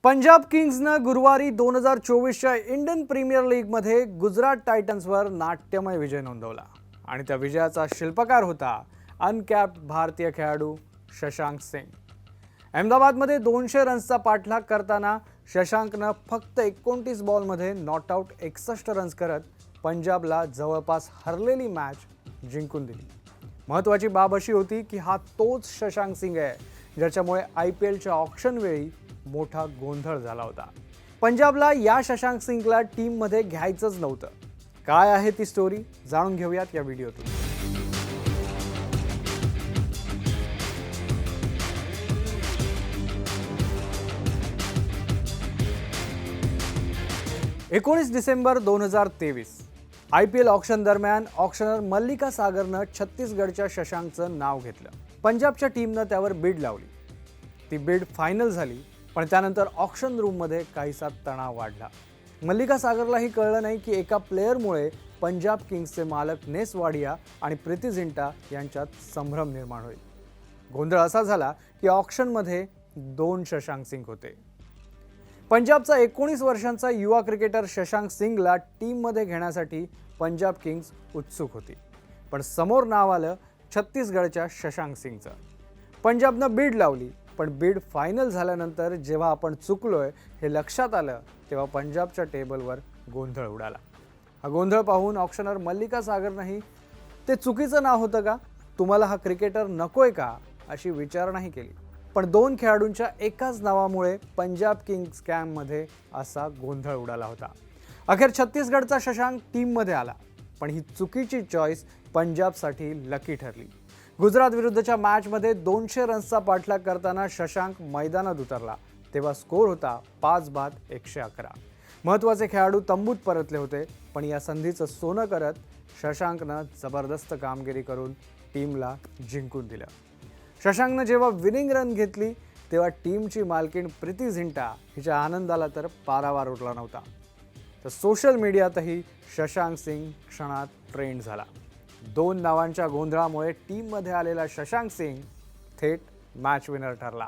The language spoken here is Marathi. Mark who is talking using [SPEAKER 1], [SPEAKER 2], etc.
[SPEAKER 1] पंजाब किंग्सनं गुरुवारी 2024च्या इंडियन प्रीमियर लीगमध्ये गुजरात टायटन्सवर नाट्यमय विजय नोंदवला आणि त्या विजयाचा शिल्पकार होता अनकॅप्ड भारतीय खेळाडू शशांक सिंग. अहमदाबादमध्ये 200 रन्सचा पाठलाग करताना शशांकनं फक्त 29 बॉलमध्ये नॉट आउट 61 रन्स करत पंजाबला जवळपास हरलेली मॅच जिंकून दिली. महत्त्वाची बाब अशी होती की हा तोच शशांक सिंग आहे ज्याच्यामुळे IPLच्या ऑक्शन वेळी मोठा गोंधळ झाला होता. पंजाबला या शशांक सिंगला टीममध्ये घ्यायचंच नव्हतं. काय आहे ती स्टोरी जाणून घेऊयात या व्हिडिओतून. एकोणीस डिसेंबर 2023 IPL ऑक्शन दरम्यान ऑक्शनर मल्लिका सागरनं छत्तीसगडच्या शशांकचं नाव घेतलं. पंजाबच्या टीमनं त्यावर बीड लावली. ती बीड फायनल झाली, पण त्यानंतर ऑक्शन रूममध्ये काहीसा तणाव वाढला. मल्लिका सागरलाही कळलं नाही की एका प्लेयरमुळे पंजाब किंग्सचे मालक नेस वाडिया आणि प्रीती झिंटा यांच्यात संभ्रम निर्माण होईल. गोंधळ असा झाला की ऑक्शनमध्ये 2 शशांक सिंग होते. पंजाबचा 19 वर्षांचा युवा क्रिकेटर शशांक सिंगला टीममध्ये घेण्यासाठी पंजाब किंग्स उत्सुक होती, पण समोर नाव आलं छत्तीसगडच्या शशांक सिंगचं. पंजाबनं बीड लावली, पण बीड फायनल झाल्यानंतर जेव्हा आपण चुकलोय हे लक्षात आलं तेव्हा पंजाबच्या टेबलवर गोंधळ उडाला. हा गोंधळ पाहून ऑक्शनर मल्लिका सागरनंही ते चुकीचं नाव होतं का, तुम्हाला हा क्रिकेटर नकोय का, अशी विचारणाही केली. पण 2 खेळाडूंच्या एकाच नावामुळे पंजाब किंग्स कॅम्पमध्ये असा गोंधळ उडाला होता. अखेर छत्तीसगडचा शशांक टीममध्ये आला, पण ही चुकीची चॉईस पंजाबसाठी लकी ठरली. गुजरात विरुद्धच्या मॅचमध्ये 200 रन्सचा पाठलाग करताना शशांक मैदानात उतरला तेव्हा स्कोर होता 5 बाद 111. महत्त्वाचे खेळाडू तंबूत परतले होते, पण या संधीचं सोनं करत शशांकनं जबरदस्त कामगिरी करून टीमला जिंकून दिलं. शशांकनं जेव्हा विनिंग रन घेतली तेव्हा टीमची मालकीण प्रीती झिंटा हिच्या आनंदाला तर पारावार उरला नव्हता. तर सोशल मीडियातही शशांक सिंग क्षणात ट्रेंड झाला. 2 नावांच्या गोंधळामुळे टीममध्ये आलेला शशांक सिंग थेट मॅच विनर ठरला.